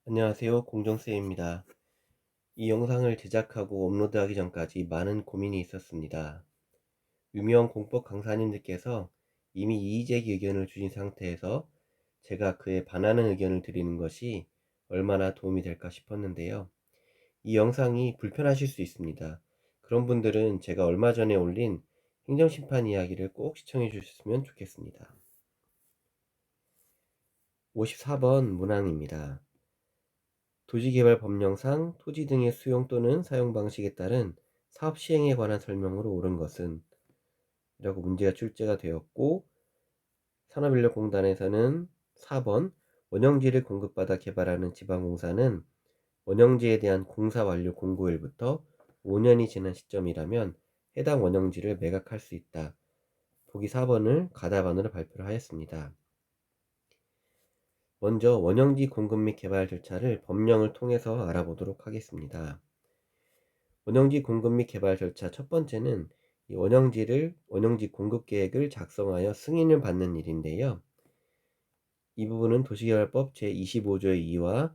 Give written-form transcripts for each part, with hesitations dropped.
안녕하세요. 공정쌤입니다. 이 영상을 제작하고 업로드하기 전까지 많은 고민이 있었습니다. 유명 공법 강사님들께서 이미 이의제기 의견을 주신 상태에서 제가 그에 반하는 의견을 드리는 것이 얼마나 도움이 될까 싶었는데요. 이 영상이 불편하실 수 있습니다. 그런 분들은 제가 얼마 전에 올린 행정심판 이야기를 꼭 시청해 주셨으면 좋겠습니다. 54번 문항입니다. 도시개발법령상 토지 등의 수용 또는 사용 방식에 따른 사업 시행에 관한 설명으로 옳은 것은 이라고 문제가 출제가 되었고, 산업인력공단에서는 4번 원형지를 공급받아 개발하는 지방공사는 원형지에 대한 공사 완료 공고일부터 5년이 지난 시점이라면 해당 원형지를 매각할 수 있다. 보기 4번을 가답안으로 발표를 하였습니다. 먼저 원형지 공급 및 개발 절차를 법령을 통해서 알아보도록 하겠습니다. 원형지 공급 및 개발 절차 첫 번째는 이 원형지 공급 계획을 작성하여 승인을 받는 일인데요. 이 부분은 도시개발법 제25조의 2와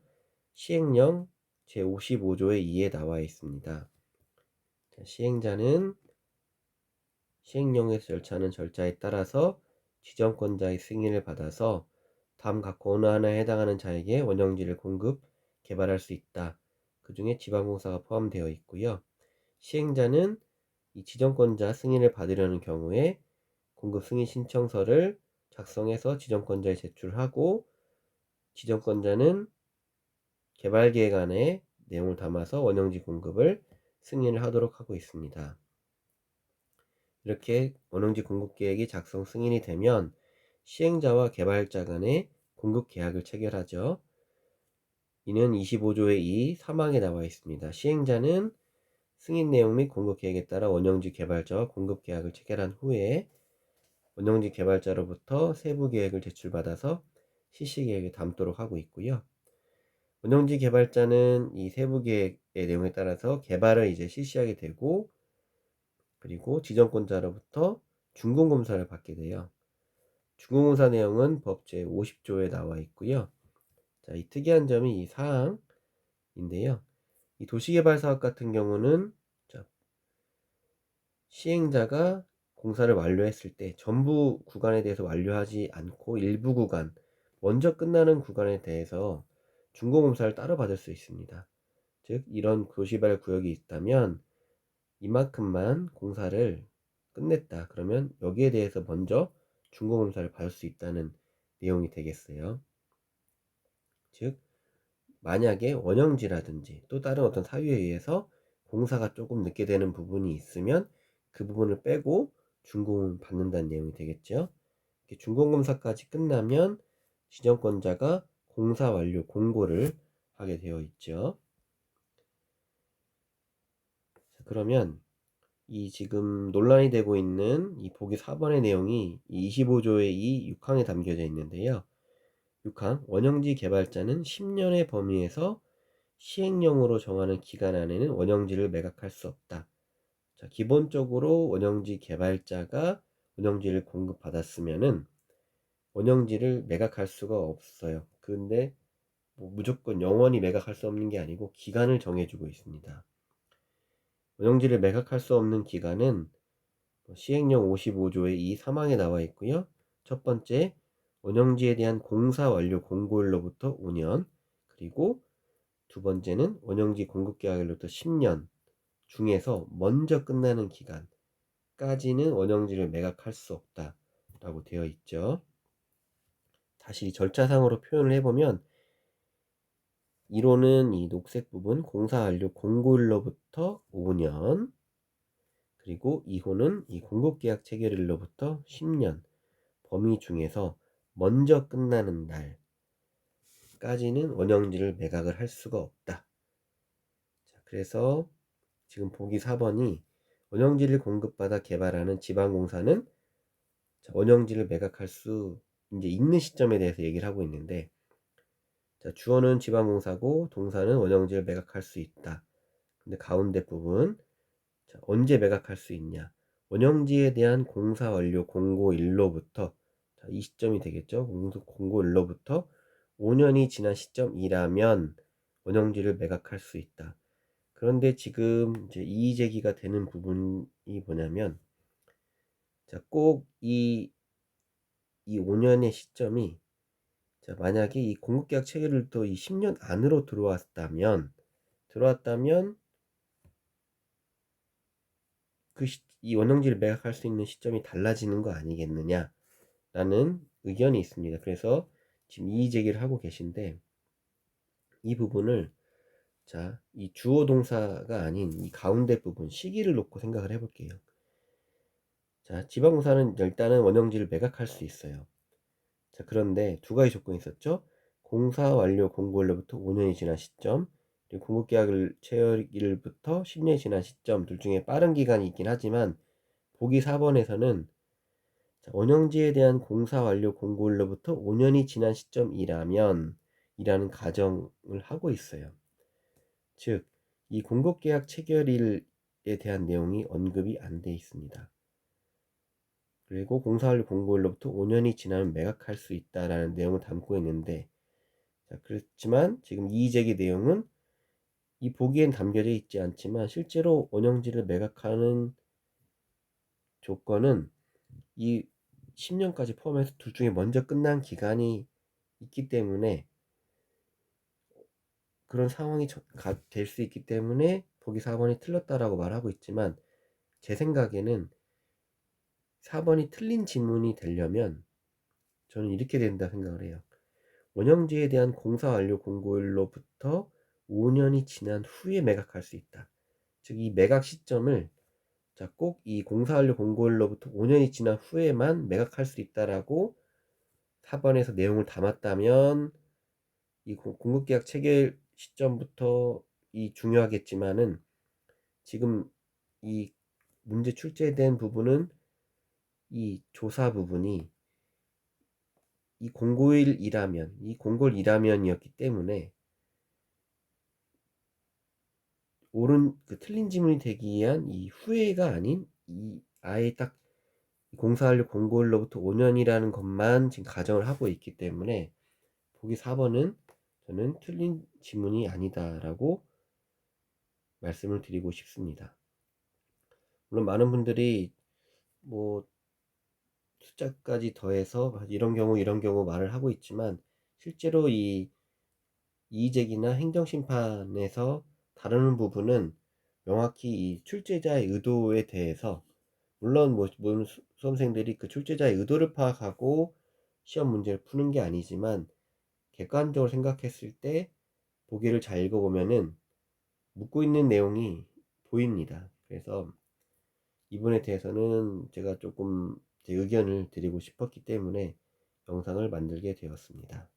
시행령 제55조의 2에 나와 있습니다. 시행자는 시행령에서 절차는 절차에 따라서 지정권자의 승인을 받아서 다음 각 어느 하나에 해당하는 자에게 원형지를 공급, 개발할 수 있다. 그 중에 지방공사가 포함되어 있고요. 시행자는 이 지정권자 승인을 받으려는 경우에 공급 승인 신청서를 작성해서 지정권자에 제출하고, 지정권자는 개발계획 안에 내용을 담아서 원형지 공급을 승인을 하도록 하고 있습니다. 이렇게 원형지 공급 계획이 작성 승인이 되면 시행자와 개발자 간에 공급 계약을 체결하죠. 이는 25조의 2 3항에 나와 있습니다. 시행자는 승인 내용 및 공급 계획에 따라 원형지 개발자와 공급 계약을 체결한 후에 원형지 개발자로부터 세부 계획을 제출받아서 실시 계획에 담도록 하고 있고요. 원형지 개발자는 이 세부 계획의 내용에 따라서 개발을 이제 실시하게 되고, 그리고 지정권자로부터 준공검사를 받게 돼요. 준공검사 내용은 법 제50조에 나와 있고요. 자, 이 특이한 점이 이 사항인데요. 이 도시개발사업 같은 경우는 시행자가 공사를 완료했을 때 전부 구간에 대해서 완료하지 않고 일부 구간, 먼저 끝나는 구간에 대해서 준공검사를 따로 받을 수 있습니다. 즉, 이런 도시개발 구역이 있다면 이만큼만 공사를 끝냈다. 그러면 여기에 대해서 먼저 준공검사를 받을 수 있다는 내용이 되겠어요. 즉, 만약에 원형지라든지 또 다른 어떤 사유에 의해서 공사가 조금 늦게 되는 부분이 있으면 그 부분을 빼고 준공을 받는다는 내용이 되겠죠. 준공검사까지 끝나면 지정권자가 공사 완료 공고를 하게 되어 있죠. 그러면 이 지금 논란이 되고 있는 이 보기 4번의 내용이 25조의 2 6항에 담겨져 있는데요. 6항 원형지 개발자는 10년의 범위에서 시행령으로 정하는 기간 안에는 원형지를 매각할 수 없다. 자, 기본적으로 원형지 개발자가 원형지를 공급받았으면은 원형지를 매각할 수가 없어요. 근데 뭐 무조건 영원히 매각할 수 없는 게 아니고 기간을 정해주고 있습니다. 원형지를 매각할 수 없는 기간은 시행령 55조의 2 3항에 나와 있고요. 첫 번째, 원형지에 대한 공사 완료 공고일로부터 5년, 그리고 두 번째는 원형지 공급계약일로부터 10년 중에서 먼저 끝나는 기간까지는 원형지를 매각할 수 없다라고 되어 있죠. 다시 절차상으로 표현을 해보면, 1호는 이 녹색 부분 공사 완료 공고일로부터 5년, 그리고 2호는 이 공급계약 체결일로부터 10년 범위 중에서 먼저 끝나는 날까지는 원형지를 매각을 할 수가 없다. 자, 그래서 지금 보기 4번이 원형지를 공급받아 개발하는 지방공사는 원형지를 매각할 수 이제 있는 시점에 대해서 얘기를 하고 있는데, 자, 주어는 지방공사고 동사는 원형지를 매각할 수 있다. 근데 가운데 부분, 자, 언제 매각할 수 있냐? 원형지에 대한 공사 완료 공고일로부터, 자, 이 시점이 되겠죠. 공고일로부터 5년이 지난 시점이라면 원형지를 매각할 수 있다. 그런데 지금 이제 이의 제기가 되는 부분이 뭐냐면, 자, 꼭 이 5년의 시점이, 자, 만약에 이 공급계약 체결일도 이 10년 안으로 들어왔다면 이 원형지를 매각할 수 있는 시점이 달라지는 거 아니겠느냐라는 의견이 있습니다. 그래서 지금 이의 제기를 하고 계신데, 이 부분을, 자, 이 주어 동사가 아닌 이 가운데 부분 시기를 놓고 생각을 해볼게요. 자, 지방공사는 일단은 원형지를 매각할 수 있어요. 자, 그런데 두 가지 조건이 있었죠. 공사 완료 공고일로부터 5년이 지난 시점, 그리고 공급계약을 체결일부터 10년이 지난 시점, 둘 중에 빠른 기간이 있긴 하지만 보기 4번에서는 원형지에 대한 공사 완료 공고일로부터 5년이 지난 시점이라면 이라는 가정을 하고 있어요. 즉, 이 공급계약 체결일에 대한 내용이 언급이 안 돼 있습니다. 그리고 공사 완료 공고일로부터 5년이 지나면 매각할 수 있다라는 내용을 담고 있는데, 자, 그렇지만 지금 이의 제기 내용은 이 보기엔 담겨져 있지 않지만 실제로 원형지를 매각하는 조건은 이 10년까지 포함해서 둘 중에 먼저 끝난 기간이 있기 때문에, 그런 상황이 될 수 있기 때문에 보기 4번이 틀렸다라고 말하고 있지만, 제 생각에는 4번이 틀린 지문이 되려면 저는 이렇게 된다 생각을 해요. 원형지에 대한 공사 완료 공고일로부터 5년이 지난 후에 매각할 수 있다. 즉, 이 매각 시점을, 자, 꼭 이 공사 완료 공고일로부터 5년이 지난 후에만 매각할 수 있다라고 4번에서 내용을 담았다면 이 공급계약 체결 시점부터 이 중요하겠지만은, 지금 이 문제 출제된 부분은 이 조사 부분이 이 공고일이라면이었기 때문에 틀린 지문이 되기 위한 이 후회가 아닌 이 아예 딱 공사 완료 공고일로부터 5년이라는 것만 지금 가정을 하고 있기 때문에 보기 4번은 저는 틀린 지문이 아니다라고 말씀을 드리고 싶습니다. 물론 많은 분들이 뭐 숫자까지 더해서 이런 경우 말을 하고 있지만, 실제로 이 이의제기나 행정심판에서 다루는 부분은 명확히 이 출제자의 의도에 대해서, 물론 모든 수험생들이 그 출제자의 의도를 파악하고 시험 문제를 푸는 게 아니지만, 객관적으로 생각했을 때 보기를 잘 읽어보면은 묻고 있는 내용이 보입니다. 그래서 이 부분에 대해서는 제가 조금 제 의견을 드리고 싶었기 때문에 영상을 만들게 되었습니다.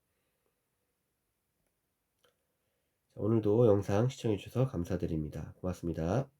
오늘도 영상 시청해 주셔서 감사드립니다. 고맙습니다.